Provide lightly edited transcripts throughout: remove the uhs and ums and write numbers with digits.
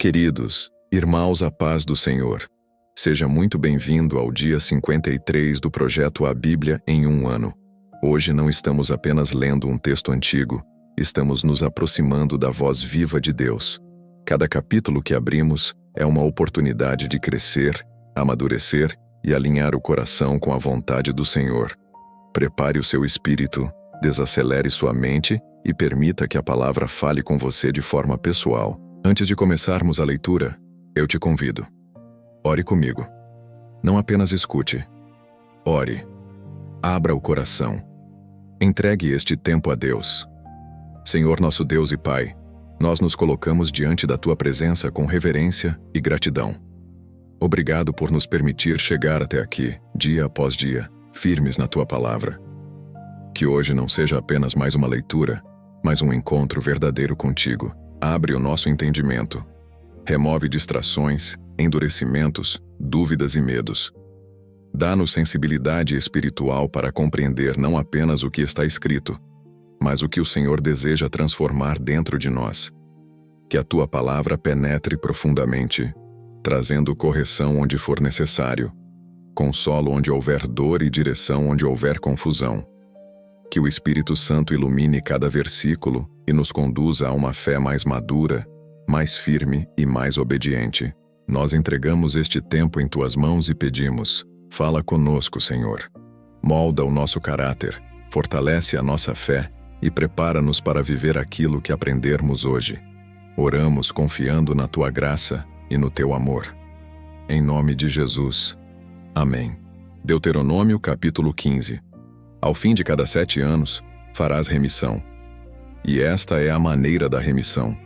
Queridos, irmãos, a paz do Senhor. Seja muito bem-vindo ao dia 53 do projeto A Bíblia em um Ano. Hoje não estamos apenas lendo um texto antigo, estamos nos aproximando da voz viva de Deus. Cada capítulo que abrimos é uma oportunidade de crescer, amadurecer e alinhar o coração com a vontade do Senhor. Prepare o seu espírito, desacelere sua mente e permita que a palavra fale com você de forma pessoal. Antes de começarmos a leitura, eu te convido. Ore comigo. Não apenas escute. Ore. Abra o coração. Entregue este tempo a Deus. Senhor nosso Deus e Pai, nós nos colocamos diante da Tua presença com reverência e gratidão. Obrigado por nos permitir chegar até aqui, dia após dia, firmes na Tua palavra. Que hoje não seja apenas mais uma leitura, mas um encontro verdadeiro contigo. Abre o nosso entendimento. Remove distrações, endurecimentos, dúvidas e medos. Dá-nos sensibilidade espiritual para compreender não apenas o que está escrito, mas o que o Senhor deseja transformar dentro de nós. Que a Tua palavra penetre profundamente, trazendo correção onde for necessário, consolo onde houver dor e direção onde houver confusão. Que o Espírito Santo ilumine cada versículo e nos conduza a uma fé mais madura, mais firme e mais obediente. Nós entregamos este tempo em Tuas mãos e pedimos: fala conosco, Senhor. Molda o nosso caráter, fortalece a nossa fé e prepara-nos para viver aquilo que aprendermos hoje. Oramos confiando na Tua graça e no Teu amor. Em nome de Jesus. Amém. Deuteronômio capítulo 15. Ao fim de cada 7 anos, farás remissão. E esta é a maneira da remissão.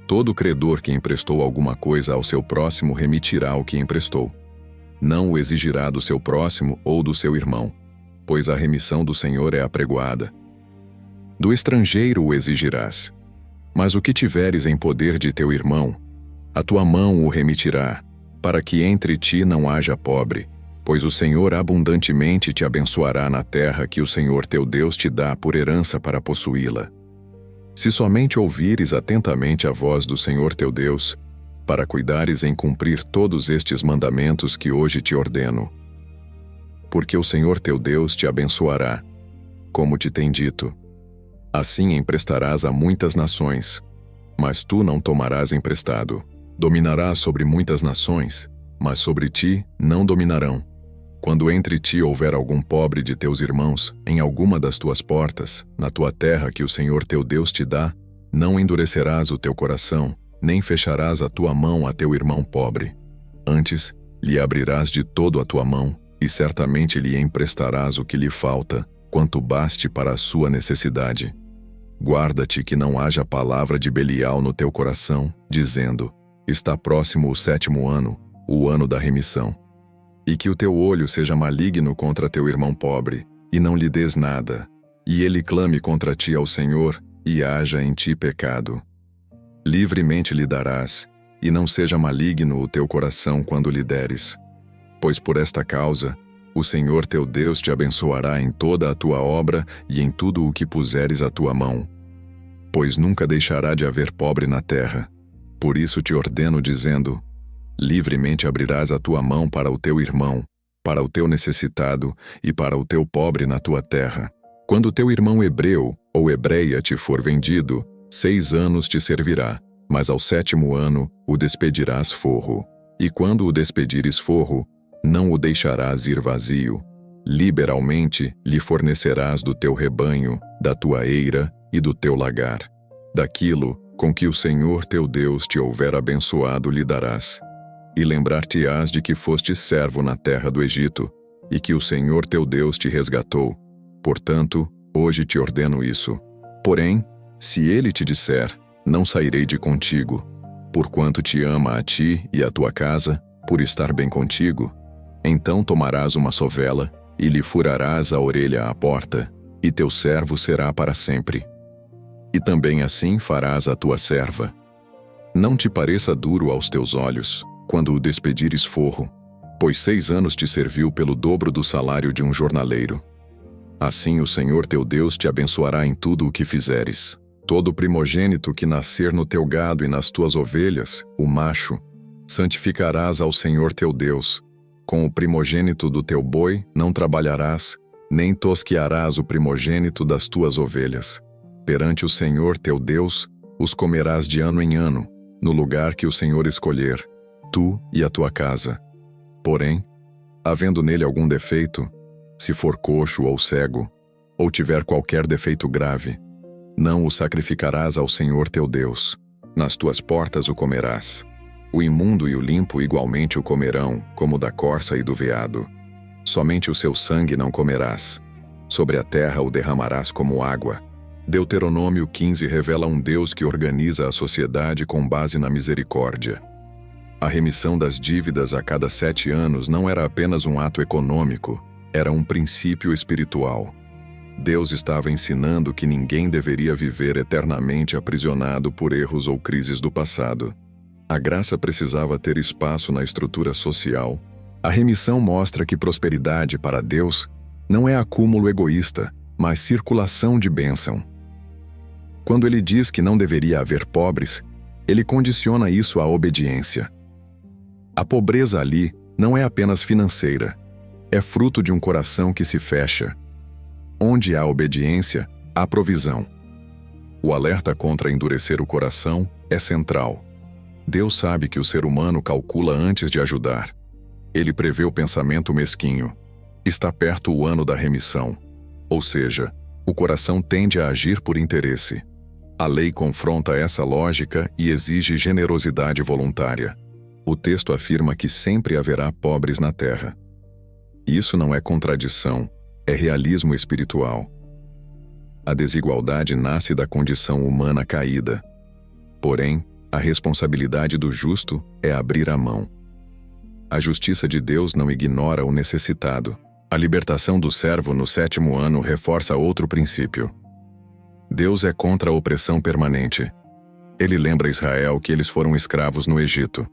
Todo credor que emprestou alguma coisa ao seu próximo remitirá o que emprestou. Não o exigirá do seu próximo ou do seu irmão, pois a remissão do Senhor é apregoada. Do estrangeiro o exigirás. Mas o que tiveres em poder de teu irmão, a tua mão o remitirá, para que entre ti não haja pobre, pois o Senhor abundantemente te abençoará na terra que o Senhor teu Deus te dá por herança para possuí-la. Se somente ouvires atentamente a voz do Senhor teu Deus, para cuidares em cumprir todos estes mandamentos que hoje te ordeno. Porque o Senhor teu Deus te abençoará, como te tem dito. Assim emprestarás a muitas nações, mas tu não tomarás emprestado. Dominarás sobre muitas nações, mas sobre ti não dominarão. Quando entre ti houver algum pobre de teus irmãos, em alguma das tuas portas, na tua terra que o Senhor teu Deus te dá, não endurecerás o teu coração, nem fecharás a tua mão a teu irmão pobre. Antes, lhe abrirás de todo a tua mão, e certamente lhe emprestarás o que lhe falta, quanto baste para a sua necessidade. Guarda-te que não haja palavra de Belial no teu coração, dizendo: está próximo o 7º ano, o ano da remissão. E que o teu olho seja maligno contra teu irmão pobre, e não lhe des nada, e ele clame contra ti ao Senhor, e haja em ti pecado. Livremente lhe darás, e não seja maligno o teu coração quando lhe deres. Pois por esta causa, o Senhor teu Deus te abençoará em toda a tua obra e em tudo o que puseres a tua mão. Pois nunca deixará de haver pobre na terra. Por isso te ordeno dizendo: livremente abrirás a tua mão para o teu irmão, para o teu necessitado e para o teu pobre na tua terra. Quando o teu irmão hebreu ou hebreia te for vendido, 6 anos te servirá, mas ao 7º ano o despedirás forro. E quando o despedires forro, não o deixarás ir vazio. Liberalmente lhe fornecerás do teu rebanho, da tua eira e do teu lagar. Daquilo com que o Senhor teu Deus te houver abençoado lhe darás. E lembrar-te-ás de que fostes servo na terra do Egito, e que o Senhor teu Deus te resgatou. Portanto, hoje te ordeno isso. Porém, se ele te disser: não sairei de contigo, porquanto te ama a ti e a tua casa, por estar bem contigo, então tomarás uma sovela, e lhe furarás a orelha à porta, e teu servo será para sempre. E também assim farás a tua serva. Não te pareça duro aos teus olhos, quando o despedires forro, pois 6 anos te serviu pelo dobro do salário de um jornaleiro. Assim o Senhor teu Deus te abençoará em tudo o que fizeres. Todo primogênito que nascer no teu gado e nas tuas ovelhas, o macho, santificarás ao Senhor teu Deus. Com o primogênito do teu boi não trabalharás, nem tosquearás o primogênito das tuas ovelhas. Perante o Senhor teu Deus, os comerás de ano em ano, no lugar que o Senhor escolher, tu e a tua casa. Porém, havendo nele algum defeito, se for coxo ou cego, ou tiver qualquer defeito grave, não o sacrificarás ao Senhor teu Deus. Nas tuas portas o comerás. O imundo e o limpo igualmente o comerão, como da corça e do veado. Somente o seu sangue não comerás. Sobre a terra o derramarás como água. Deuteronômio 15 revela um Deus que organiza a sociedade com base na misericórdia. A remissão das dívidas a cada 7 anos não era apenas um ato econômico, era um princípio espiritual. Deus estava ensinando que ninguém deveria viver eternamente aprisionado por erros ou crises do passado. A graça precisava ter espaço na estrutura social. A remissão mostra que prosperidade para Deus não é acúmulo egoísta, mas circulação de bênção. Quando ele diz que não deveria haver pobres, ele condiciona isso à obediência. A pobreza ali não é apenas financeira, é fruto de um coração que se fecha. Onde há obediência, há provisão. O alerta contra endurecer o coração é central. Deus sabe que o ser humano calcula antes de ajudar. Ele prevê o pensamento mesquinho. Está perto o ano da remissão. Ou seja, o coração tende a agir por interesse. A lei confronta essa lógica e exige generosidade voluntária. O texto afirma que sempre haverá pobres na terra. Isso não é contradição, é realismo espiritual. A desigualdade nasce da condição humana caída. Porém, a responsabilidade do justo é abrir a mão. A justiça de Deus não ignora o necessitado. A libertação do servo no 7º ano reforça outro princípio. Deus é contra a opressão permanente. Ele lembra Israel que eles foram escravos no Egito.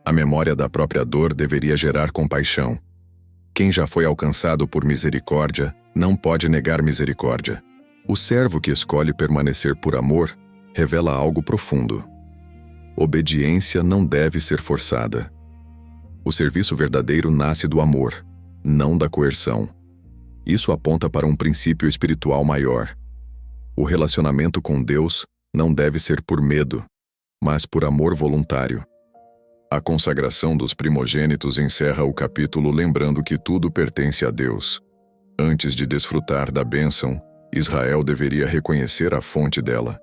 A memória da própria dor deveria gerar compaixão. Quem já foi alcançado por misericórdia não pode negar misericórdia. O servo que escolhe permanecer por amor revela algo profundo. Obediência não deve ser forçada. O serviço verdadeiro nasce do amor, não da coerção. Isso aponta para um princípio espiritual maior. O relacionamento com Deus não deve ser por medo, mas por amor voluntário. A consagração dos primogênitos encerra o capítulo lembrando que tudo pertence a Deus. Antes de desfrutar da bênção, Israel deveria reconhecer a fonte dela.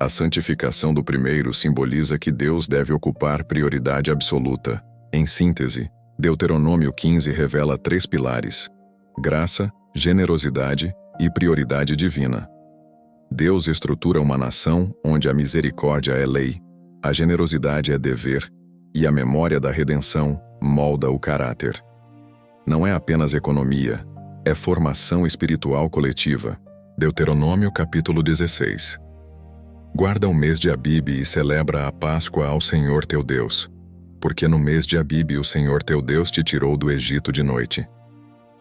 A santificação do primeiro simboliza que Deus deve ocupar prioridade absoluta. Em síntese, Deuteronômio 15 revela 3 pilares: graça, generosidade e prioridade divina. Deus estrutura uma nação onde a misericórdia é lei, a generosidade é dever, e a memória da redenção molda o caráter. Não é apenas economia, é formação espiritual coletiva. Deuteronômio capítulo 16. Guarda o mês de Abibe e celebra a Páscoa ao Senhor teu Deus, porque no mês de Abibe o Senhor teu Deus te tirou do Egito de noite.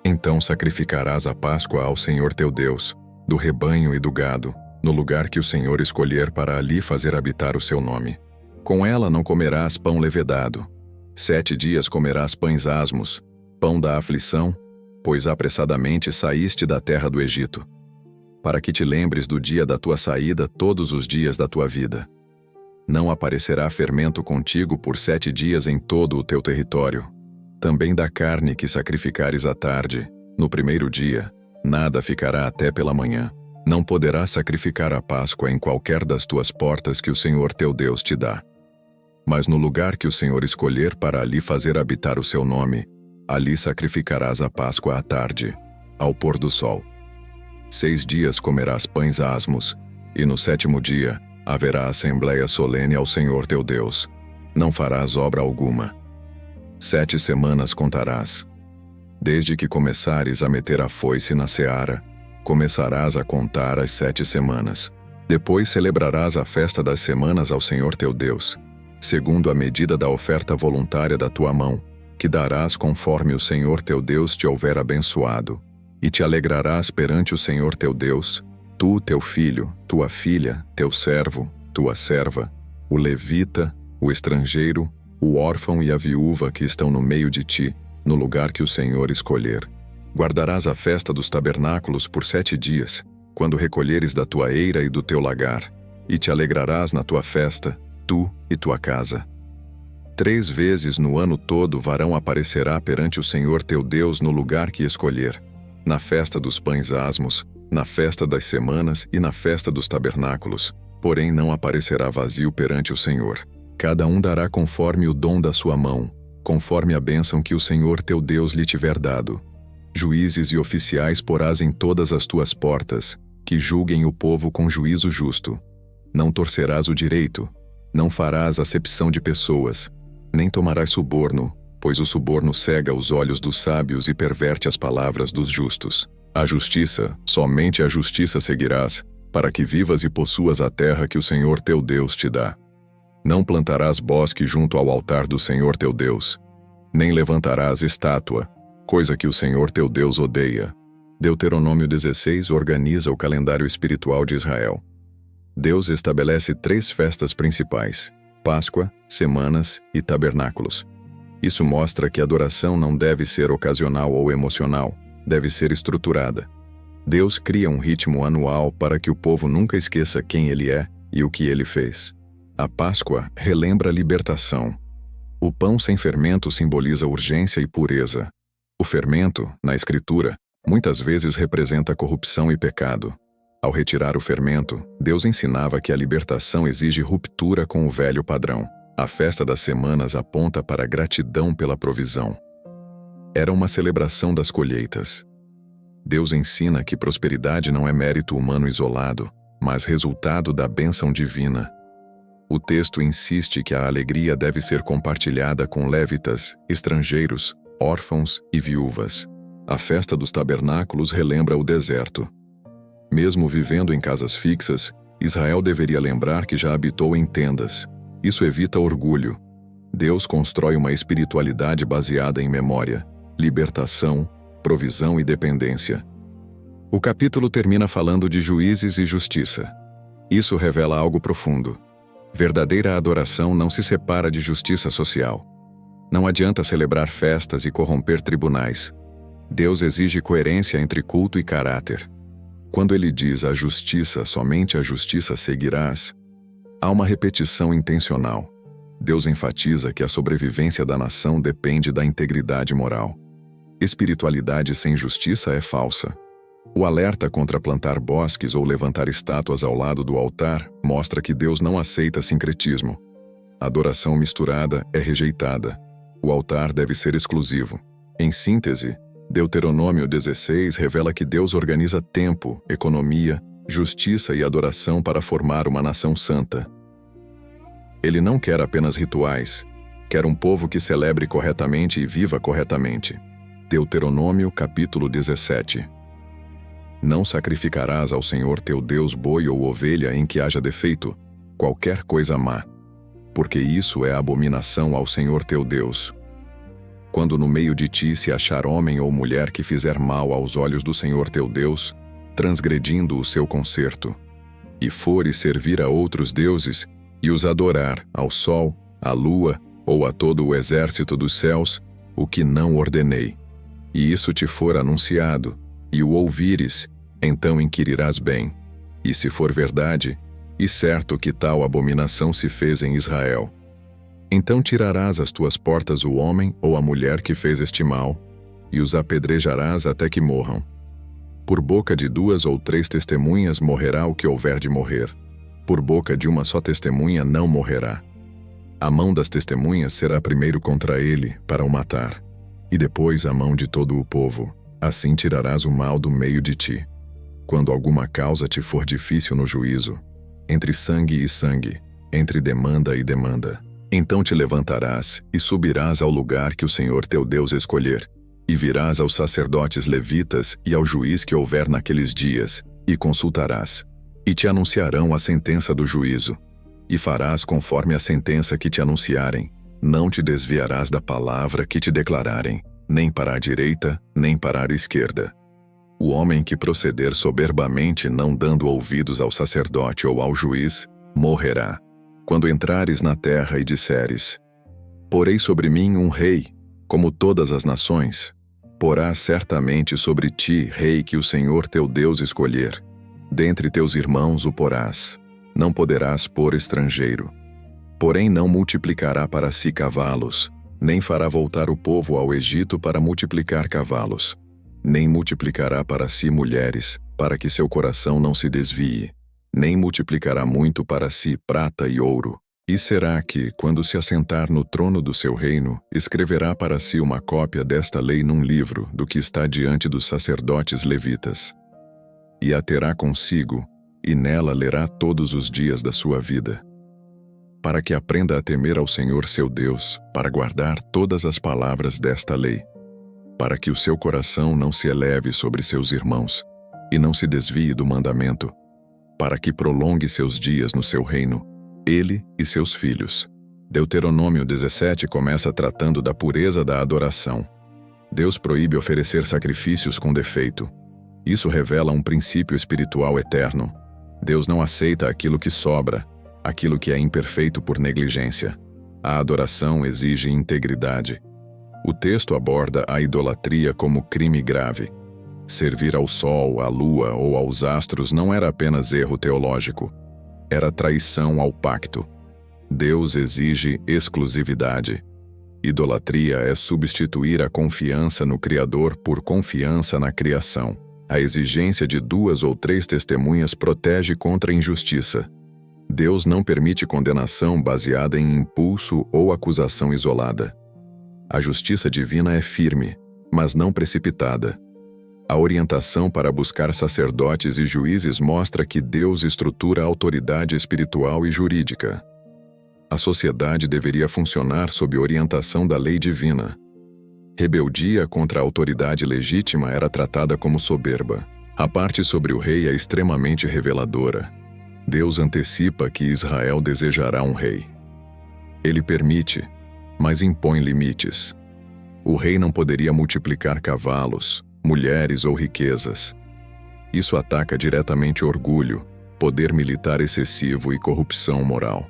Então sacrificarás a Páscoa ao Senhor teu Deus, do rebanho e do gado, no lugar que o Senhor escolher para ali fazer habitar o seu nome. Com ela não comerás pão levedado. 7 dias comerás pães asmos, pão da aflição, pois apressadamente saíste da terra do Egito, para que te lembres do dia da tua saída todos os dias da tua vida. Não aparecerá fermento contigo por 7 dias em todo o teu território. Também da carne que sacrificares à tarde, no primeiro dia, nada ficará até pela manhã. Não poderás sacrificar a Páscoa em qualquer das tuas portas que o Senhor teu Deus te dá. Mas no lugar que o Senhor escolher para ali fazer habitar o seu nome, ali sacrificarás a Páscoa à tarde, ao pôr do sol. 6 dias comerás pães asmos, e no 7º dia haverá assembléia solene ao Senhor teu Deus. Não farás obra alguma. 7 semanas contarás. Desde que começares a meter a foice na seara, começarás a contar as 7 semanas. Depois celebrarás a festa das semanas ao Senhor teu Deus, segundo a medida da oferta voluntária da tua mão, que darás conforme o Senhor teu Deus te houver abençoado, e te alegrarás perante o Senhor teu Deus Tu, teu filho, tua filha, teu servo, tua serva, o levita, o estrangeiro, o órfão e a viúva que estão no meio de ti, no lugar que o Senhor escolher. Guardarás a festa dos tabernáculos por 7 dias, quando recolheres da tua eira e do teu lagar, e te alegrarás na tua festa, tu e tua casa. 3 vezes no ano todo varão aparecerá perante o Senhor teu Deus no lugar que escolher, na festa dos pães asmos, na festa das semanas e na festa dos tabernáculos, porém não aparecerá vazio perante o Senhor. Cada um dará conforme o dom da sua mão, conforme a bênção que o Senhor teu Deus lhe tiver dado. Juízes e oficiais porás em todas as tuas portas, que julguem o povo com juízo justo. Não torcerás o direito, não farás acepção de pessoas, nem tomarás suborno, pois o suborno cega os olhos dos sábios e perverte as palavras dos justos. A justiça, somente a justiça seguirás, para que vivas e possuas a terra que o Senhor teu Deus te dá. Não plantarás bosque junto ao altar do Senhor teu Deus, nem levantarás estátua, coisa que o Senhor teu Deus odeia. Deuteronômio 16 organiza o calendário espiritual de Israel. Deus estabelece 3 festas principais: Páscoa, Semanas e Tabernáculos. Isso mostra que a adoração não deve ser ocasional ou emocional, deve ser estruturada. Deus cria um ritmo anual para que o povo nunca esqueça quem ele é e o que ele fez. A Páscoa relembra a libertação. O pão sem fermento simboliza urgência e pureza. O fermento, na Escritura, muitas vezes representa corrupção e pecado. Ao retirar o fermento, Deus ensinava que a libertação exige ruptura com o velho padrão. A festa das semanas aponta para a gratidão pela provisão. Era uma celebração das colheitas. Deus ensina que prosperidade não é mérito humano isolado, mas resultado da bênção divina. O texto insiste que a alegria deve ser compartilhada com lévitas, estrangeiros, órfãos e viúvas. A festa dos tabernáculos relembra o deserto. Mesmo vivendo em casas fixas, Israel deveria lembrar que já habitou em tendas. Isso evita orgulho. Deus constrói uma espiritualidade baseada em memória, libertação, provisão e dependência. O capítulo termina falando de juízes e justiça. Isso revela algo profundo. Verdadeira adoração não se separa de justiça social. Não adianta celebrar festas e corromper tribunais. Deus exige coerência entre culto e caráter. Quando ele diz a justiça, somente a justiça seguirás, há uma repetição intencional. Deus enfatiza que a sobrevivência da nação depende da integridade moral. Espiritualidade sem justiça é falsa. O alerta contra plantar bosques ou levantar estátuas ao lado do altar mostra que Deus não aceita sincretismo. A adoração misturada é rejeitada. O altar deve ser exclusivo. Em síntese, Deuteronômio 16 revela que Deus organiza tempo, economia, justiça e adoração para formar uma nação santa. Ele não quer apenas rituais, quer um povo que celebre corretamente e viva corretamente. Deuteronômio capítulo 17. Não sacrificarás ao Senhor teu Deus boi ou ovelha em que haja defeito, qualquer coisa má, porque isso é abominação ao Senhor teu Deus. Quando no meio de ti se achar homem ou mulher que fizer mal aos olhos do Senhor teu Deus, transgredindo o seu concerto, e fores servir a outros deuses, e os adorar, ao sol, à lua, ou a todo o exército dos céus, o que não ordenei, e isso te for anunciado, e o ouvires, então inquirirás bem, e se for verdade, e certo que tal abominação se fez em Israel, então tirarás às tuas portas o homem ou a mulher que fez este mal, e os apedrejarás até que morram. Por boca de 2 ou 3 testemunhas morrerá o que houver de morrer. Por boca de uma só testemunha não morrerá. A mão das testemunhas será primeiro contra ele, para o matar, e depois a mão de todo o povo. Assim tirarás o mal do meio de ti. Quando alguma causa te for difícil no juízo, entre sangue e sangue, entre demanda e demanda, então te levantarás e subirás ao lugar que o Senhor teu Deus escolher, e virás aos sacerdotes levitas e ao juiz que houver naqueles dias, e consultarás, e te anunciarão a sentença do juízo, e farás conforme a sentença que te anunciarem, não te desviarás da palavra que te declararem, nem para a direita, nem para a esquerda. O homem que proceder soberbamente, não dando ouvidos ao sacerdote ou ao juiz, morrerá. Quando entrares na terra e disseres: porei sobre mim um rei, como todas as nações, porás certamente sobre ti rei que o Senhor teu Deus escolher. Dentre teus irmãos o porás, não poderás pôr estrangeiro. Porém não multiplicará para si cavalos, nem fará voltar o povo ao Egito para multiplicar cavalos, nem multiplicará para si mulheres, para que seu coração não se desvie, nem multiplicará muito para si prata e ouro. E será que, quando se assentar no trono do seu reino, escreverá para si uma cópia desta lei num livro do que está diante dos sacerdotes levitas. E a terá consigo, e nela lerá todos os dias da sua vida, para que aprenda a temer ao Senhor seu Deus, para guardar todas as palavras desta lei, para que o seu coração não se eleve sobre seus irmãos, e não se desvie do mandamento, para que prolongue seus dias no seu reino, ele e seus filhos. Deuteronômio 17 começa tratando da pureza da adoração. Deus proíbe oferecer sacrifícios com defeito. Isso revela um princípio espiritual eterno. Deus não aceita aquilo que sobra, aquilo que é imperfeito por negligência. A adoração exige integridade. O texto aborda a idolatria como crime grave. Servir ao sol, à lua ou aos astros não era apenas erro teológico. Era traição ao pacto. Deus exige exclusividade. Idolatria é substituir a confiança no Criador por confiança na criação. A exigência de 2 ou 3 testemunhas protege contra a injustiça. Deus não permite condenação baseada em impulso ou acusação isolada. A justiça divina é firme, mas não precipitada. A orientação para buscar sacerdotes e juízes mostra que Deus estrutura a autoridade espiritual e jurídica. A sociedade deveria funcionar sob orientação da lei divina. Rebeldia contra a autoridade legítima era tratada como soberba. A parte sobre o rei é extremamente reveladora. Deus antecipa que Israel desejará um rei. Ele permite, mas impõe limites. O rei não poderia multiplicar cavalos, mulheres ou riquezas. Isso ataca diretamente orgulho, poder militar excessivo e corrupção moral.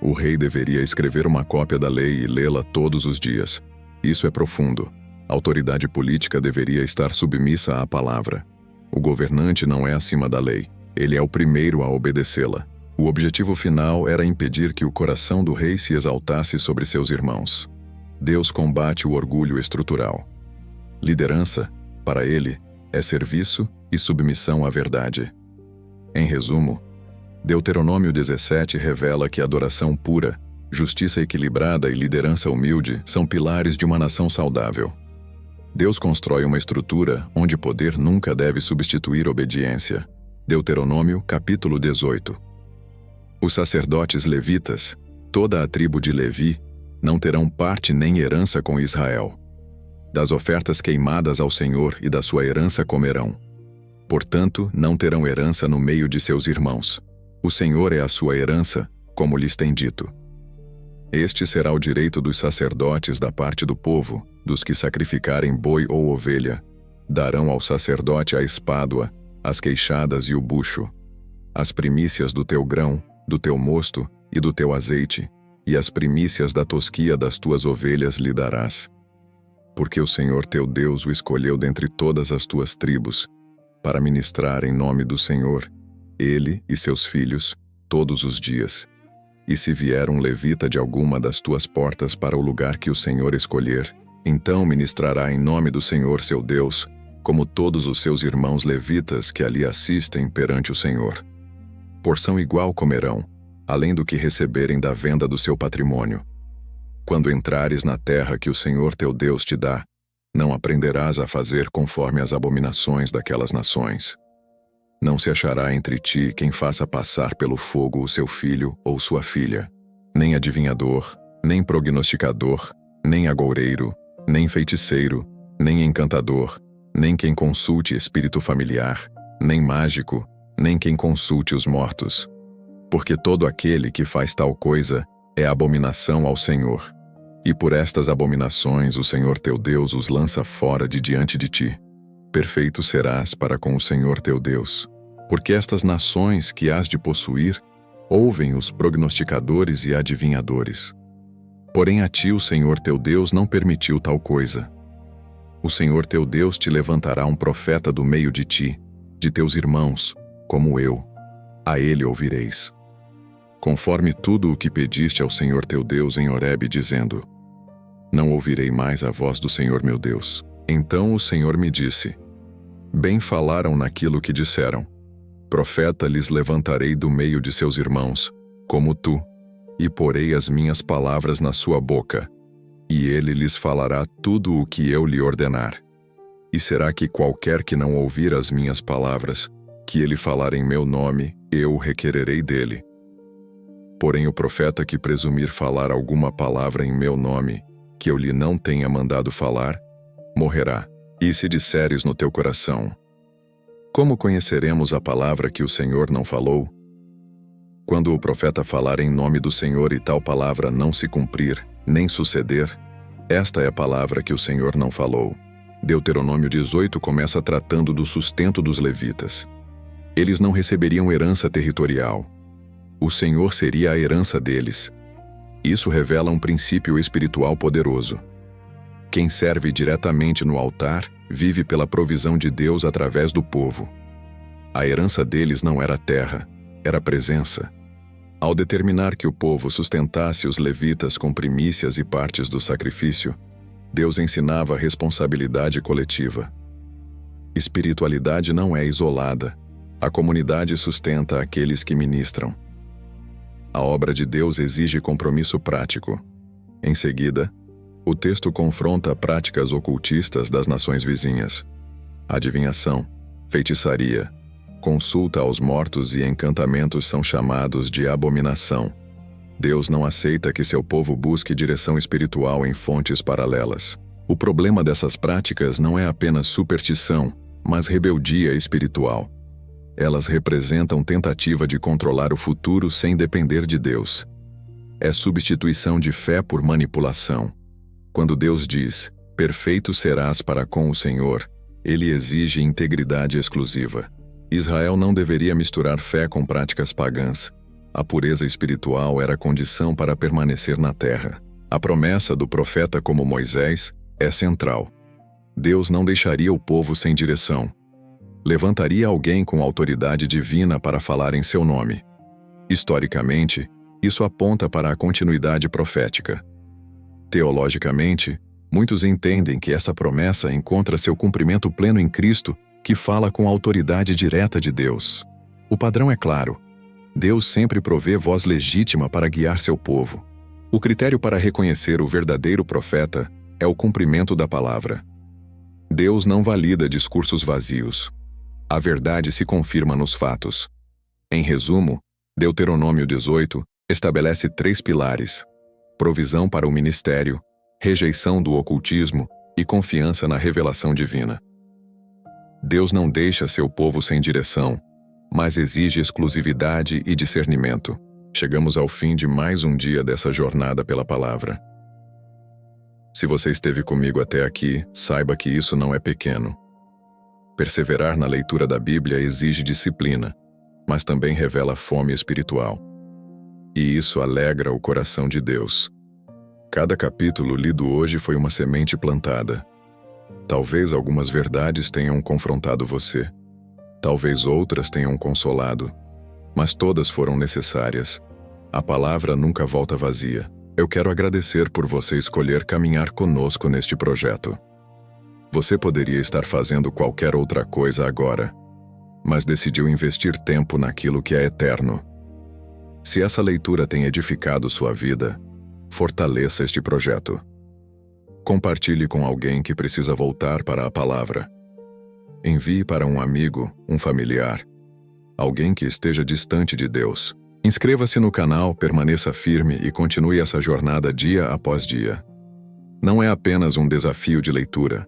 O rei deveria escrever uma cópia da lei e lê-la todos os dias. Isso é profundo. A autoridade política deveria estar submissa à palavra. O governante não é acima da lei. Ele é o primeiro a obedecê-la. O objetivo final era impedir que o coração do rei se exaltasse sobre seus irmãos. Deus combate o orgulho estrutural. Liderança, para ele, é serviço e submissão à verdade. Em resumo, Deuteronômio 17 revela que adoração pura, justiça equilibrada e liderança humilde são pilares de uma nação saudável. Deus constrói uma estrutura onde poder nunca deve substituir obediência. Deuteronômio, capítulo 18. Os sacerdotes levitas, toda a tribo de Levi, não terão parte nem herança com Israel. Das ofertas queimadas ao Senhor e da sua herança comerão. Portanto, não terão herança no meio de seus irmãos. O Senhor é a sua herança, como lhes tem dito. Este será o direito dos sacerdotes da parte do povo, dos que sacrificarem boi ou ovelha. Darão ao sacerdote a espádua, as queixadas e o bucho, as primícias do teu grão, do teu mosto e do teu azeite, e as primícias da tosquia das tuas ovelhas lhe darás. Porque o Senhor teu Deus o escolheu dentre todas as tuas tribos, para ministrar em nome do Senhor, ele e seus filhos, todos os dias. E se vier um levita de alguma das tuas portas para o lugar que o Senhor escolher, então ministrará em nome do Senhor seu Deus, como todos os seus irmãos levitas que ali assistem perante o Senhor. Porção igual comerão, além do que receberem da venda do seu patrimônio. Quando entrares na terra que o Senhor teu Deus te dá, não aprenderás a fazer conforme as abominações daquelas nações. Não se achará entre ti quem faça passar pelo fogo o seu filho ou sua filha, nem adivinhador, nem prognosticador, nem agoureiro, nem feiticeiro, nem encantador, nem quem consulte espírito familiar, nem mágico, nem quem consulte os mortos. Porque todo aquele que faz tal coisa é abominação ao Senhor. E por estas abominações o Senhor teu Deus os lança fora de diante de ti. Perfeito serás para com o Senhor teu Deus, porque estas nações que hás de possuir ouvem os prognosticadores e adivinhadores. Porém a ti o Senhor teu Deus não permitiu tal coisa. O Senhor teu Deus te levantará um profeta do meio de ti, de teus irmãos, como eu. A ele ouvireis. Conforme tudo o que pediste ao Senhor teu Deus em Horebe, dizendo: Não ouvirei mais a voz do Senhor meu Deus. Então o Senhor me disse: Bem falaram naquilo que disseram. Profeta lhes levantarei do meio de seus irmãos, como tu, e porei as minhas palavras na sua boca, e ele lhes falará tudo o que eu lhe ordenar. E será que qualquer que não ouvir as minhas palavras, que ele falar em meu nome, eu o requererei dele. Porém o profeta que presumir falar alguma palavra em meu nome, que eu lhe não tenha mandado falar, morrerá. E se disseres no teu coração: Como conheceremos a palavra que o Senhor não falou? Quando o profeta falar em nome do Senhor e tal palavra não se cumprir, nem suceder, esta é a palavra que o Senhor não falou. Deuteronômio 18 começa tratando do sustento dos levitas. Eles não receberiam herança territorial. O Senhor seria a herança deles. Isso revela um princípio espiritual poderoso. Quem serve diretamente no altar vive pela provisão de Deus através do povo. A herança deles não era terra, era presença. Ao determinar que o povo sustentasse os levitas com primícias e partes do sacrifício, Deus ensinava a responsabilidade coletiva. Espiritualidade não é isolada. A comunidade sustenta aqueles que ministram. A obra de Deus exige compromisso prático. Em seguida, o texto confronta práticas ocultistas das nações vizinhas. Adivinhação, feitiçaria, consulta aos mortos e encantamentos são chamados de abominação. Deus não aceita que seu povo busque direção espiritual em fontes paralelas. O problema dessas práticas não é apenas superstição, mas rebeldia espiritual. Elas representam tentativa de controlar o futuro sem depender de Deus. É substituição de fé por manipulação. Quando Deus diz: Perfeito serás para com o Senhor, ele exige integridade exclusiva. Israel não deveria misturar fé com práticas pagãs. A pureza espiritual era condição para permanecer na terra. A promessa do profeta como Moisés é central. Deus não deixaria o povo sem direção. Levantaria alguém com autoridade divina para falar em seu nome. Historicamente, isso aponta para a continuidade profética. Teologicamente, muitos entendem que essa promessa encontra seu cumprimento pleno em Cristo, que fala com a autoridade direta de Deus. O padrão é claro. Deus sempre provê voz legítima para guiar seu povo. O critério para reconhecer o verdadeiro profeta é o cumprimento da palavra. Deus não valida discursos vazios. A verdade se confirma nos fatos. Em resumo, Deuteronômio 18 estabelece 3 pilares: provisão para o ministério, rejeição do ocultismo e confiança na revelação divina. Deus não deixa seu povo sem direção, mas exige exclusividade e discernimento. Chegamos ao fim de mais um dia dessa jornada pela palavra. Se você esteve comigo até aqui, saiba que isso não é pequeno. Perseverar na leitura da Bíblia exige disciplina, mas também revela fome espiritual. E isso alegra o coração de Deus. Cada capítulo lido hoje foi uma semente plantada. Talvez algumas verdades tenham confrontado você. Talvez outras tenham consolado. Mas todas foram necessárias. A palavra nunca volta vazia. Eu quero agradecer por você escolher caminhar conosco neste projeto. Você poderia estar fazendo qualquer outra coisa agora, mas decidiu investir tempo naquilo que é eterno. Se essa leitura tem edificado sua vida, fortaleça este projeto. Compartilhe com alguém que precisa voltar para a palavra. Envie para um amigo, um familiar, alguém que esteja distante de Deus. Inscreva-se no canal, permaneça firme e continue essa jornada dia após dia. Não é apenas um desafio de leitura,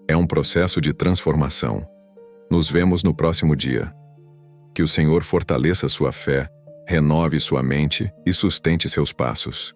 é um processo de transformação. Nos vemos no próximo dia. Que o Senhor fortaleça sua fé, renove sua mente e sustente seus passos.